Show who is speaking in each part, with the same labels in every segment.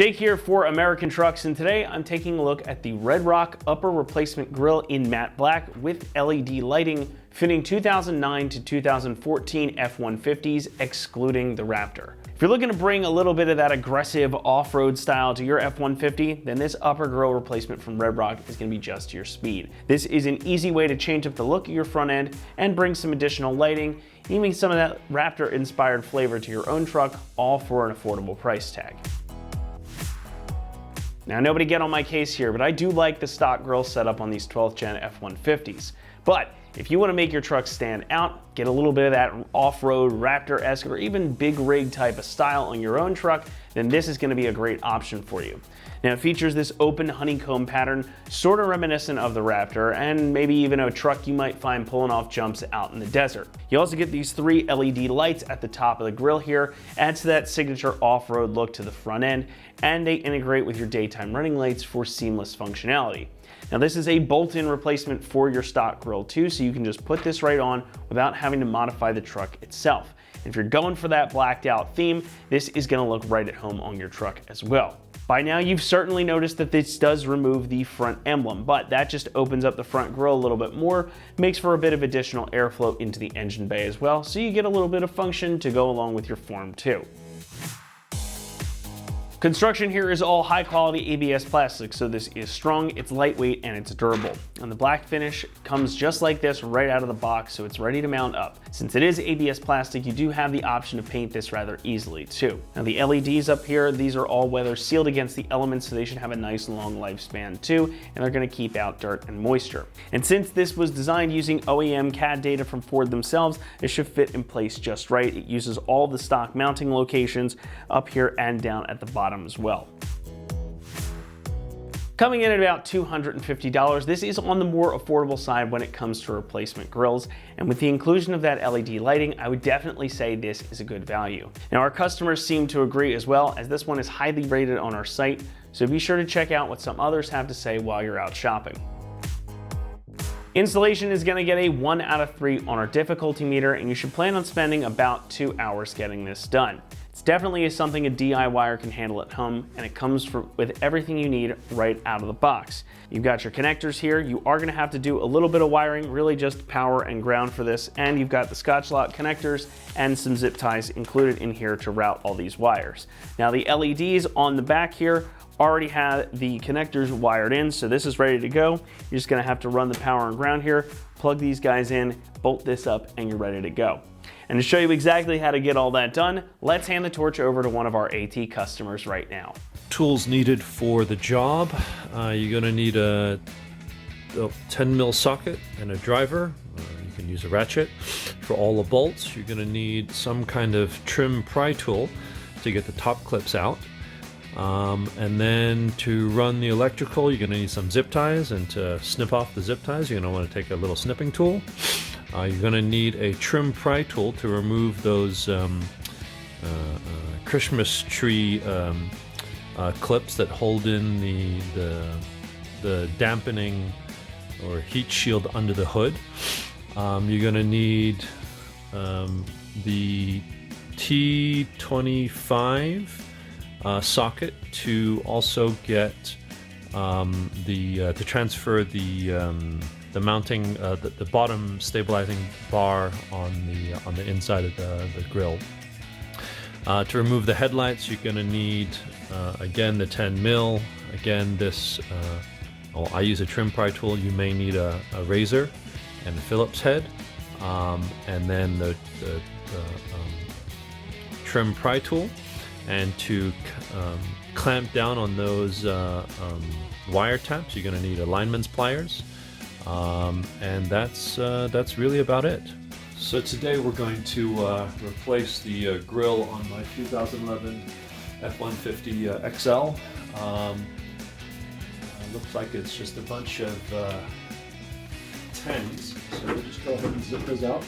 Speaker 1: Jake here for American Trucks, and today I'm taking a look at the Red Rock upper replacement grille in matte black with LED lighting, fitting 2009 to 2014 F-150s, excluding the Raptor. If you're looking to bring a little bit of that aggressive off-road style to your F-150, then this upper grille replacement from Red Rock is going to be just to your speed. This is an easy way to change up the look of your front end and bring some additional lighting, even some of that Raptor-inspired flavor to your own truck, all for an affordable price tag. Now, nobody get on my case here, but I do like the stock grille setup on these 12th gen F-150s. But if you want to make your truck stand out, get a little bit of that off-road Raptor-esque or even big rig type of style on your own truck, then this is going to be a great option for you. Now, it features this open honeycomb pattern, sort of reminiscent of the Raptor, and maybe even a truck you might find pulling off jumps out in the desert. You also get these 3 LED lights at the top of the grille here, adds to that signature off-road look to the front end, and they integrate with your daytime running lights for seamless functionality. Now, this is a bolt-in replacement for your stock grille too, so you can just put this right on without having to modify the truck itself. If you're going for that blacked out theme, this is going to look right at home on your truck as well. By now, you've certainly noticed that this does remove the front emblem, but that just opens up the front grille a little bit more, makes for a bit of additional airflow into the engine bay as well, so you get a little bit of function to go along with your form too. Construction here is all high quality ABS plastic, so this is strong, it's lightweight, and it's durable. And the black finish comes just like this right out of the box, so it's ready to mount up. Since it is ABS plastic, you do have the option to paint this rather easily too. Now, the LEDs up here, these are all weather sealed against the elements, so they should have a nice long lifespan too, and they're gonna keep out dirt and moisture. And since this was designed using OEM CAD data from Ford themselves, it should fit in place just right. It uses all the stock mounting locations up here and down at the bottom as well. Coming in at about $250, this is on the more affordable side when it comes to replacement grills, and with the inclusion of that LED lighting, I would definitely say this is a good value. Now, our customers seem to agree as well, as this one is highly rated on our site, so be sure to check out what some others have to say while you're out shopping. Installation is going to get a 1 out of 3 on our difficulty meter, and you should plan on spending about 2 hours getting this done. It's definitely something a DIYer can handle at home, and it comes with everything you need right out of the box. You've got your connectors here. You are going to have to do a little bit of wiring, really just power and ground for this, and you've got the Scotch-Lock connectors and some zip ties included in here to route all these wires. Now, the LEDs on the back here already have the connectors wired in, so this is ready to go. You're just going to have to run the power and ground here, plug these guys in, bolt this up, and you're ready to go. And to show you exactly how to get all that done, let's hand the torch over to one of our AT customers right now.
Speaker 2: Tools needed for the job. You're going to need a 10 mil socket and a driver. You can use a ratchet. For all the bolts, you're going to need some kind of trim pry tool to get the top clips out. And then to run the electrical, you're going to need some zip ties, and to snip off the zip ties, you're going to want to take a little snipping tool. You're going to need a trim pry tool to remove those Christmas tree clips that hold in the dampening or heat shield under the hood. You're going to need the T25 socket to also get to transfer the mounting, the bottom stabilizing bar on the inside of the grille. To remove the headlights, you're going to need again the 10 mil. Again, this I use a trim pry tool. You may need a razor and a Phillips head, and then the trim pry tool. And to clamp down on those wire taps, you're going to need a lineman's pliers. And that's really about it. So today we're going to replace the grille on my 2011 F-150 XL. Looks like it's just a bunch of 10s, so we'll just go ahead and zip those out.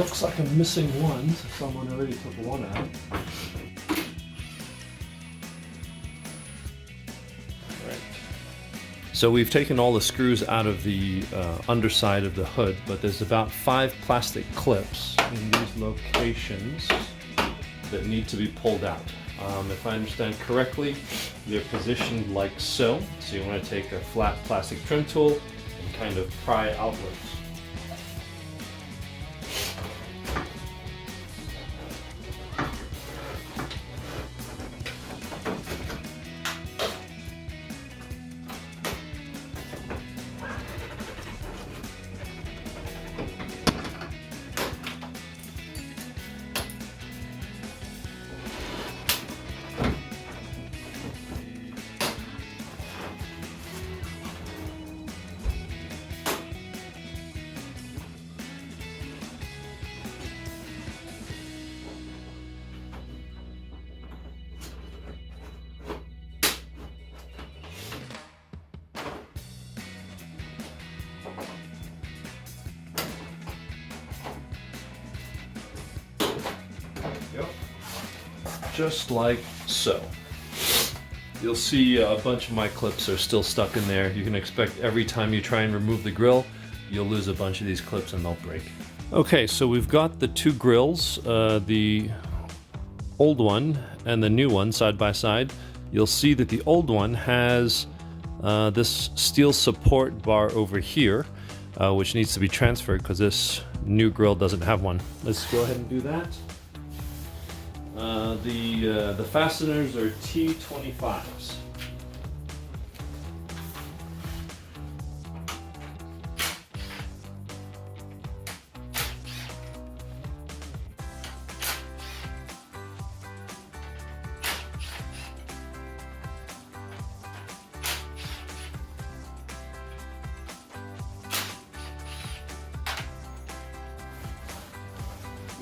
Speaker 2: looks like I'm missing one, so someone already took one out. So we've taken all the screws out of the underside of the hood, but there's about 5 plastic clips in these locations that need to be pulled out. If I understand correctly, they're positioned like so. So you want to take a flat plastic trim tool and kind of pry outwards. Just like so. You'll see a bunch of my clips are still stuck in there. You can expect every time you try and remove the grill, you'll lose a bunch of these clips and they'll break. Okay, so we've got the 2 grills, the old one and the new one side by side. You'll see that the old one has this steel support bar over here, which needs to be transferred because this new grill doesn't have one. Let's go ahead and do that. The fasteners are T25s.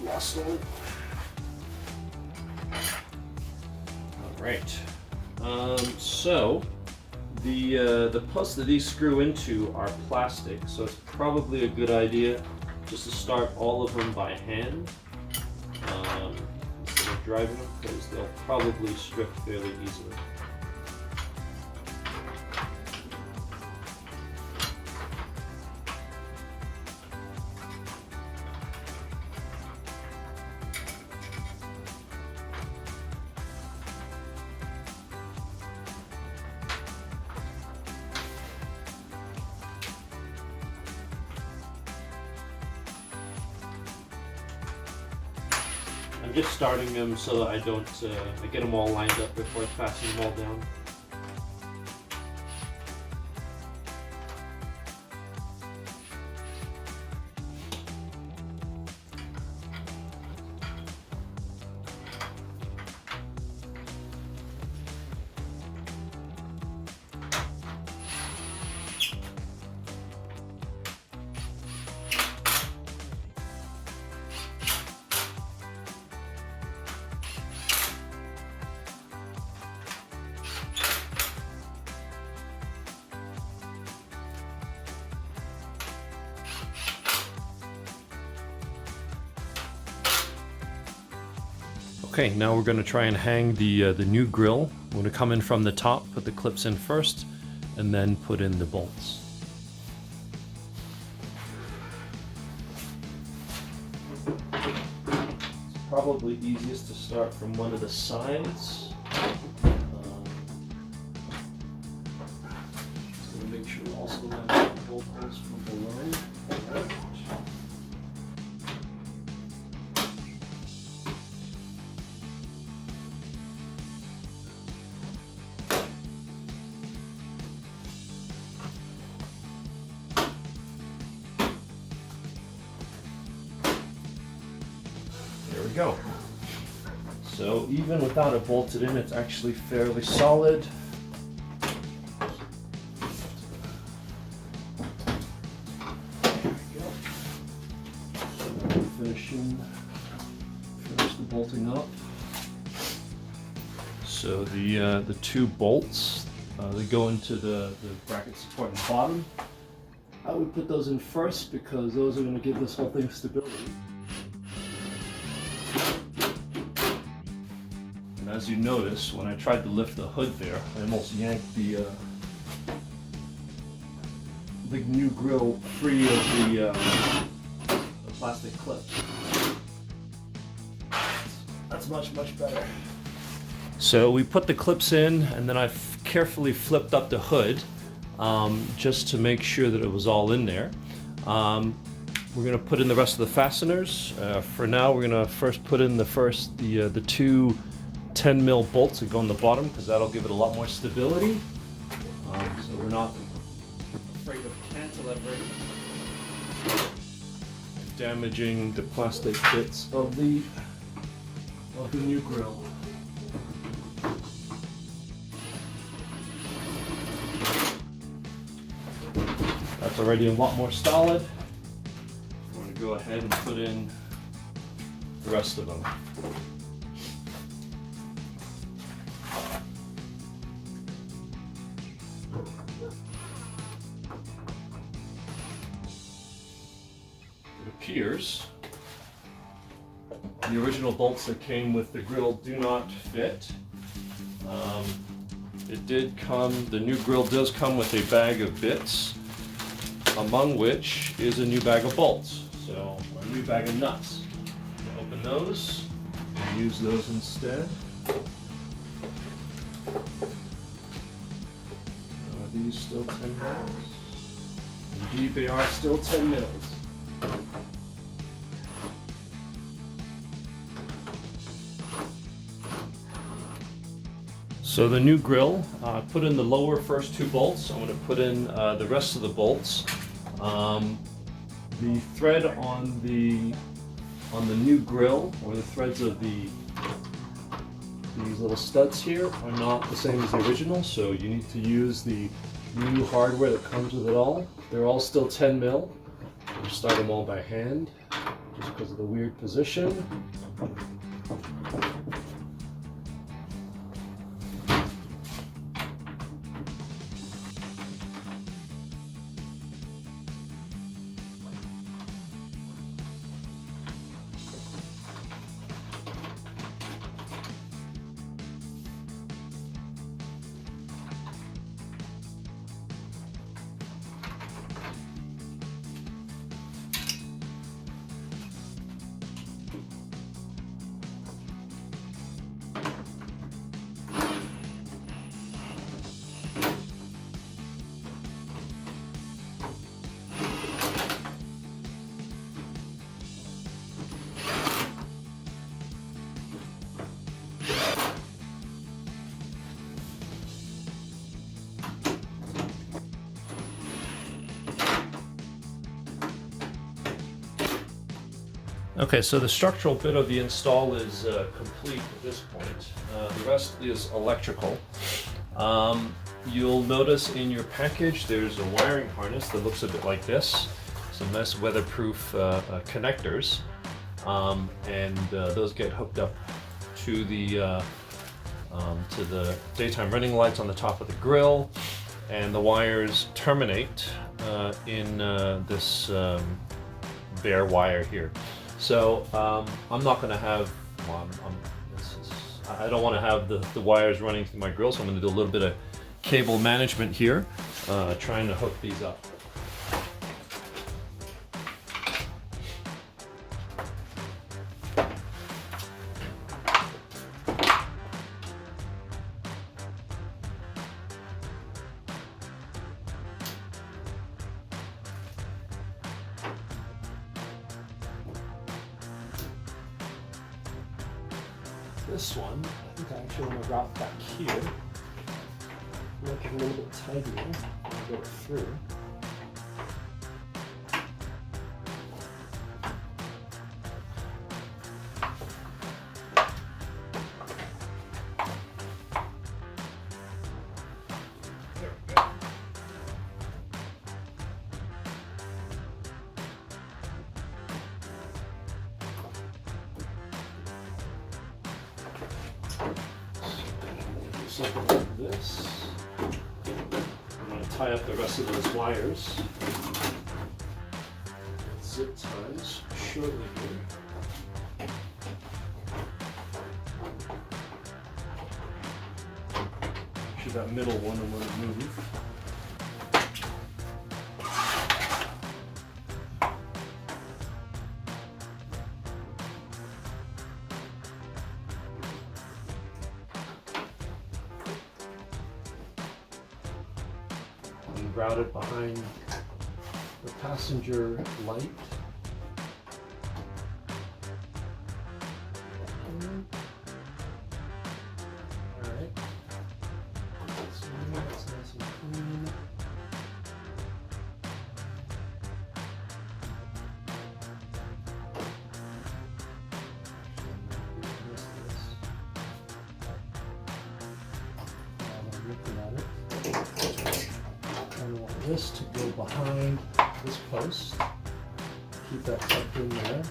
Speaker 2: Last one. Right. So the posts that these screw into are plastic, so it's probably a good idea just to start all of them by hand instead of driving them, because they'll probably strip fairly easily. I'm just starting them so that I don't I get them all lined up before I fasten them all down. Okay, now we're going to try and hang the new grill. We're going to come in from the top, put the clips in first, and then put in the bolts. It's probably easiest to start from one of the sides. Just going to make sure also that the bolt holes from below. There we go. So even without it bolted in, it's actually fairly solid. There we go. So finish the bolting up. So the 2 bolts, they go into the bracket support on the bottom. I would put those in first because those are going to give this whole thing stability. And as you notice, when I tried to lift the hood there, I almost yanked the new grill free of the plastic clips. That's much better. So we put the clips in, and then I carefully flipped up the hood just to make sure that it was all in there. We're going to put in the rest of the fasteners. For now, we're going to first put in the two 10 mil bolts that go on the bottom, because that'll give it a lot more stability. So we're not afraid of cantilevering, damaging the plastic bits of the new grill. That's already a lot more solid. I'm going to go ahead and put in the rest of them. It appears the original bolts that came with the grill do not fit. The new grill does come with a bag of bits, among which is a new bag of bolts. So a new bag of nuts. Open those and use those instead. Are these still 10 mils? Indeed, they are still 10 mils. So the new grill, put in the lower first two bolts. I'm going to put in the rest of the bolts. The thread on the new grill, or the threads of these little studs here, are not the same as the original. So you need to use the new hardware that comes with it all. They're all still 10 mil. We'll start them all by hand, just because of the weird position. Okay, so the structural bit of the install is complete at this point. The rest is electrical. You'll notice in your package there's a wiring harness that looks a bit like this. Some nice weatherproof connectors, and those get hooked up to the daytime running lights on the top of the grill, and the wires terminate in this bare wire here. So I'm not going to have, I don't want to have the wires running through my grill, so I'm going to do a little bit of cable management here, trying to hook these up. This one, I think I actually want to route back here. Make it a little bit tidier and go through. There we go. Something like this. I'm going to tie up the rest of those wires. Zip ties shortly here. especially that middle one I'm going to move. And ground it behind the passenger light. Alright. So that's nice and clean. I want this to go behind this post. Keep that tucked in there.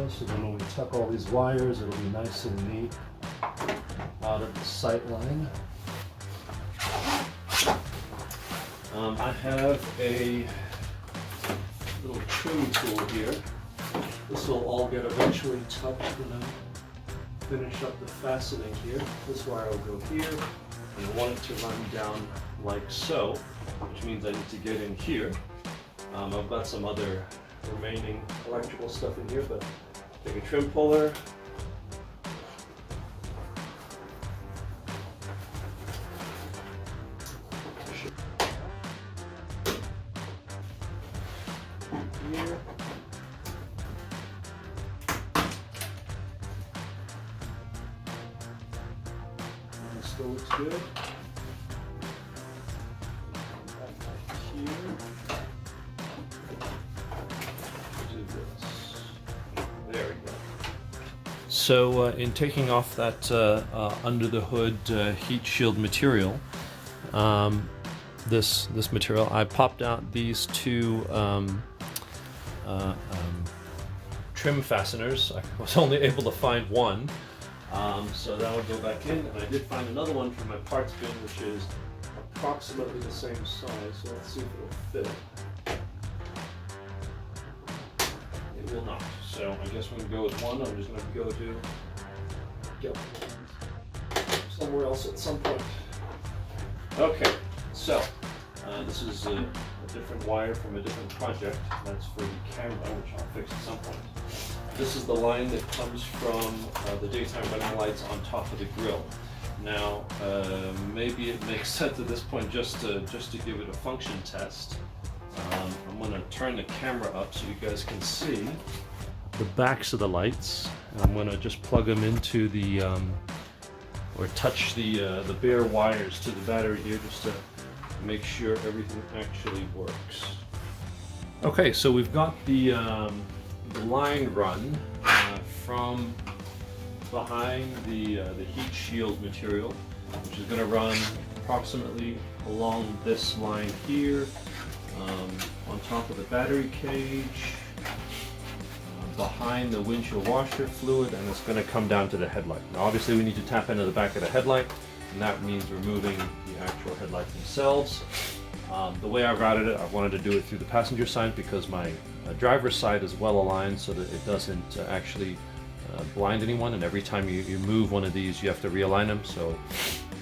Speaker 2: So then when we tuck all these wires, it'll be nice and neat out of the sight line. I have a little trim tool here. This will all get eventually tucked when I finish up the fastening here. This wire will go here, and I want it to run down like so, which means I need to get in here. I've got some other remaining electrical stuff in here, but take a trim puller, here. And it still looks good. Back here. There we go. So in taking off that under the hood heat shield material, this material, I popped out these two trim fasteners. I was only able to find one, so that would go back in. And I did find another one from my parts bin, which is approximately the same size. So let's see if it'll fit. It will not. So I guess we're going to go with one. I'm just going to go to get somewhere else at some point. Okay, so this is a different wire from a different project. That's for the camera, which I'll fix at some point. This is the line that comes from the daytime running lights on top of the grill. Now, maybe it makes sense at this point just to give it a function test. I'm going to turn the camera up so you guys can see the backs of the lights. I'm going to just plug them into the, or touch the bare wires to the battery here just to make sure everything actually works. Okay, so we've got the line run from behind the heat shield material, which is going to run approximately along this line here, on top of the battery cage, behind the windshield washer fluid, and it's going to come down to the headlight. Now obviously we need to tap into the back of the headlight, and that means removing the actual headlights themselves. The way I routed it, I wanted to do it through the passenger side because my driver's side is well aligned so that it doesn't actually blind anyone, and every time you move one of these you have to realign them. So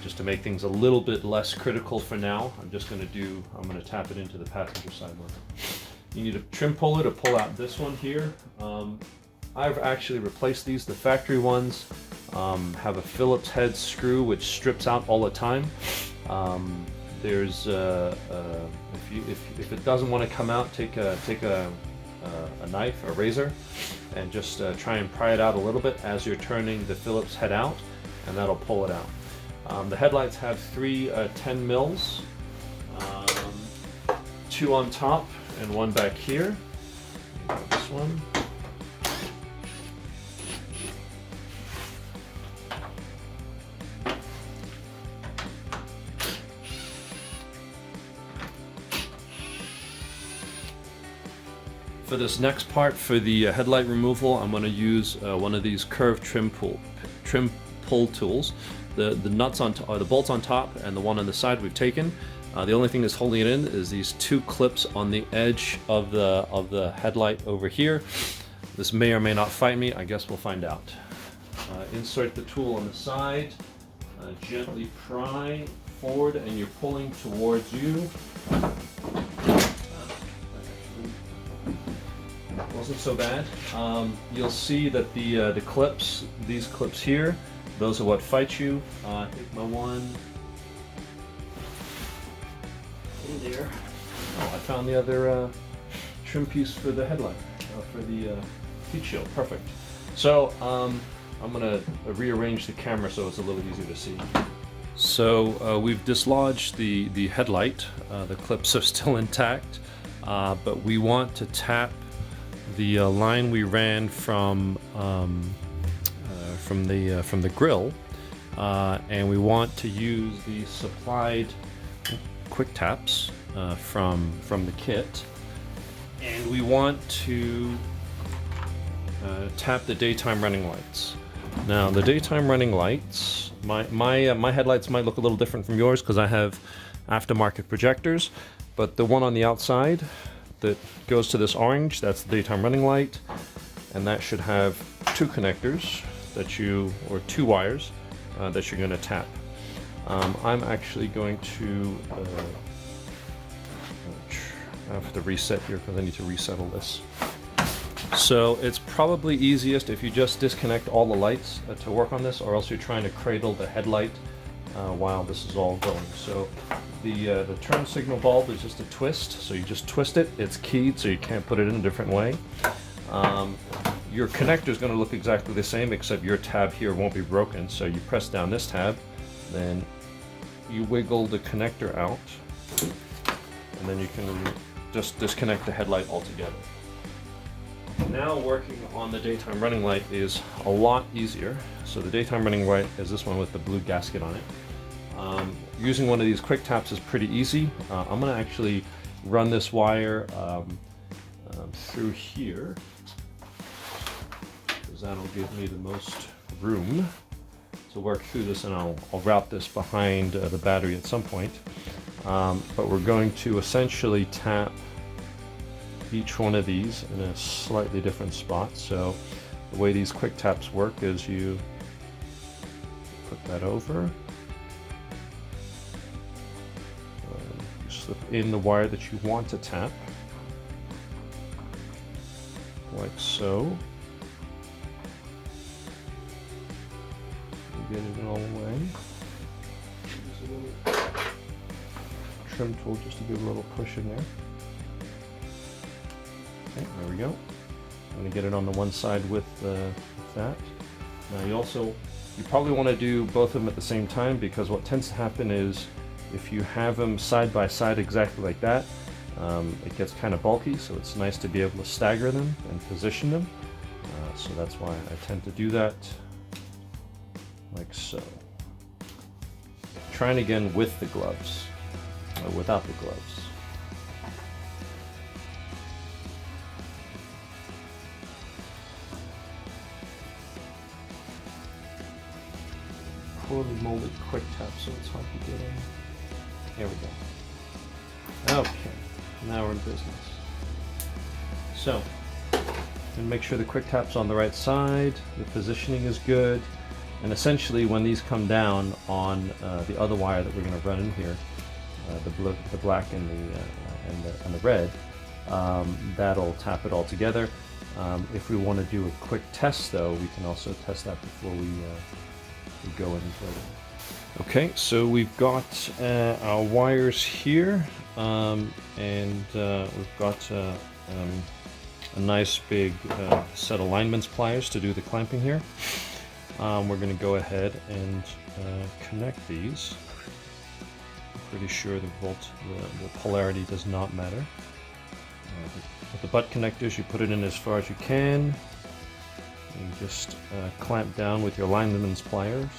Speaker 2: just to make things a little bit less critical for now, I'm going to tap it into the passenger side one. You need a trim puller to pull out this one here. I've actually replaced these. The factory ones have a Phillips head screw which strips out all the time. There's if it doesn't want to come out, take a knife, a razor, and just try and pry it out a little bit as you're turning the Phillips head out, and that'll pull it out. The headlights have three 10 mils, two on top and one back here. This one. For this next part, for the headlight removal, I'm going to use one of these curved trim pull tools. The nuts on or the bolts on top and the one on the side we've taken. The only thing that's holding it in is these two clips on the edge of the headlight over here. This may or may not fight me. I guess we'll find out. Insert the tool on the side. Gently pry forward, and you're pulling towards you. Wasn't so bad. You'll see that the clips, these clips here, those are what fight you. I think my one in there. Oh, I found the other trim piece for the headlight, for the heat shield. Perfect. So I'm gonna rearrange the camera so it's a little easier to see. So we've dislodged the headlight. The clips are still intact, but we want to tap the line we ran from the grill, and we want to use the supplied quick taps from the kit, and we want to tap the daytime running lights. Now the daytime running lights, my headlights might look a little different from yours because I have aftermarket projectors, but the one on the outside that goes to this orange, that's the daytime running light, and that should have two connectors or two wires that you're going to tap. I'm actually going to I have to reset here because I need to resettle this. So it's probably easiest if you just disconnect all the lights to work on this, or else you're trying to cradle the headlight while this is all going. So the turn signal bulb is just a twist, so you just twist it. It's keyed, so you can't put it in a different way. Your connector is going to look exactly the same, except your tab here won't be broken. So you press down this tab, then you wiggle the connector out, and then you can just disconnect the headlight altogether. Now working on the daytime running light is a lot easier. So the daytime running light is this one with the blue gasket on it. Using one of these quick taps is pretty easy. I'm going to actually run this wire through here, because that'll give me the most room to work through this, and I'll route this behind the battery at some point. But we're going to essentially tap each one of these in a slightly different spot. So the way these quick taps work is you put that over, you slip in the wire that you want to tap, like so. You get it all the way. Use a little trim tool just to give a little push in there. Okay, there we go. I'm going to get it on the one side with that. Now you probably want to do both of them at the same time, because what tends to happen is if you have them side by side exactly like that, it gets kind of bulky, so it's nice to be able to stagger them and position them. So that's why I tend to do that like so. Trying again with the gloves, or without the gloves. Poorly molded quick tap, so it's hard to get in. There we go. Okay, now we're in business. So, and make sure the quick tap's on the right side, the positioning is good, and essentially when these come down on the other wire that we're going to run in here, the black and the red, that'll tap it all together. If we want to do a quick test, though, we can also test that before we go any further. Okay, so we've got our wires here, and we've got a nice big set of lineman's pliers to do the clamping here. We're going to go ahead and connect these. I'm pretty sure the polarity does not matter. With the butt connectors, you put it in as far as you can. You just clamp down with your lineman's pliers,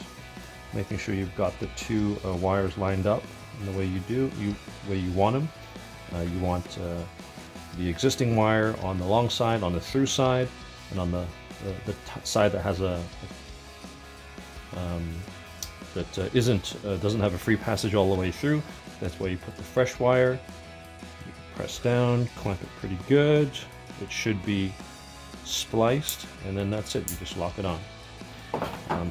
Speaker 2: making sure you've got the two wires lined up in the way you want them. You want the existing wire on the long side, on the through side, and on the side that has doesn't have a free passage all the way through. That's where you put the fresh wire. You press down, clamp it pretty good. It should be spliced, and then that's it. You just lock it on.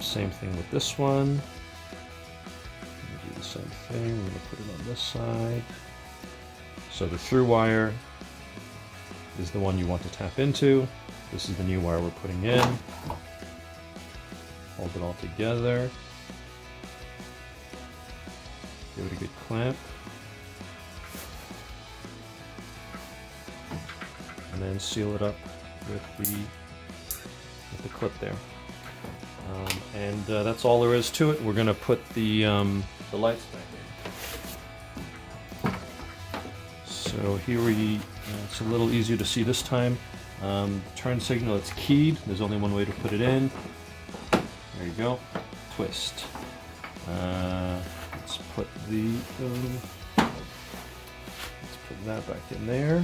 Speaker 2: Same thing with this one. Do the same thing. We're going to put it on this side. So the through wire is the one you want to tap into. This is the new wire we're putting in. Hold it all together. Give it a good clamp. And then seal it up with the clip there. That's all there is to it. We're going to put the lights back in. So here it's a little easier to see this time. Turn signal, it's keyed. There's only one way to put it in. There you go. Twist. Let's put that back in there.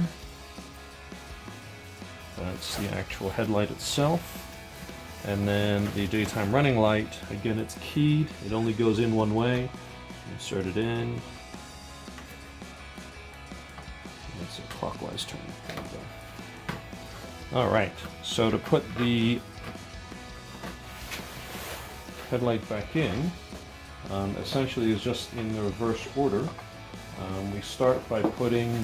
Speaker 2: That's the actual headlight itself. And then the daytime running light, again, it's keyed. It only goes in one way. Insert it in. That's a clockwise turn. There we go. All right, so to put the headlight back in, essentially is just in the reverse order. We start by putting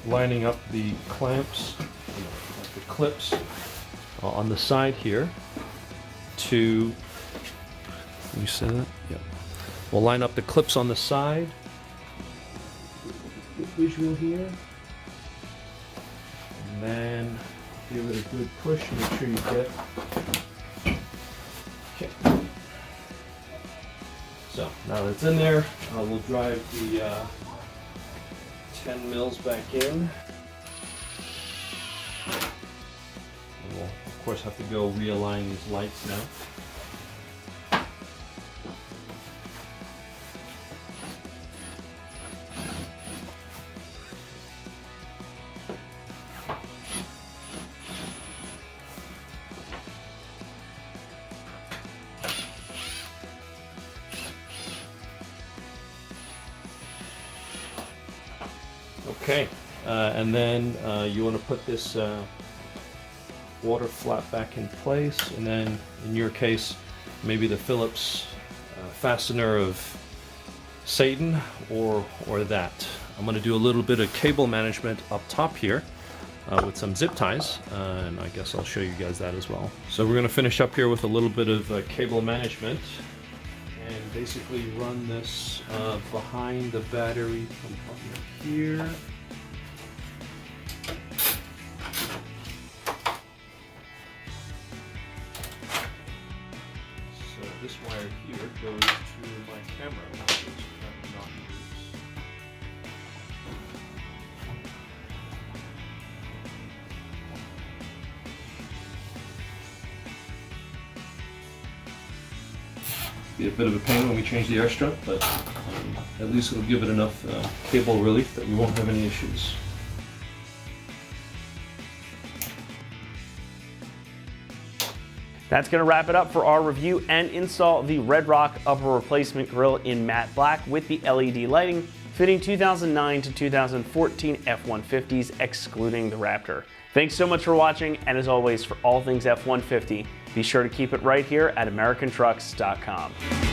Speaker 2: lining up the clamps, the clips on the side here to, you see that? Yeah. We'll line up the clips on the side. Good visual here. And then give it a good push, make sure you get. Okay. So now that it's in there, we'll drive the 10 mils back in. And we'll of course have to go realign these lights now. Okay, and then you want to put this water flap back in place, and then in your case, maybe the Phillips fastener of Satan or that. I'm going to do a little bit of cable management up top here with some zip ties, and I guess I'll show you guys that as well. So we're going to finish up here with a little bit of cable management. And basically run this behind the battery compartment here. So this wire here goes to my camera, which is not in use. Be a bit of a pain when we change the air strut, but at least it'll give it enough cable relief that we won't have any issues.
Speaker 1: That's going to wrap it up for our review and install of the Red Rock upper replacement grille in matte black with the LED lighting, fitting 2009 to 2014 F-150s excluding the Raptor. Thanks so much for watching, and as always, for all things F-150, be sure to keep it right here at AmericanTrucks.com.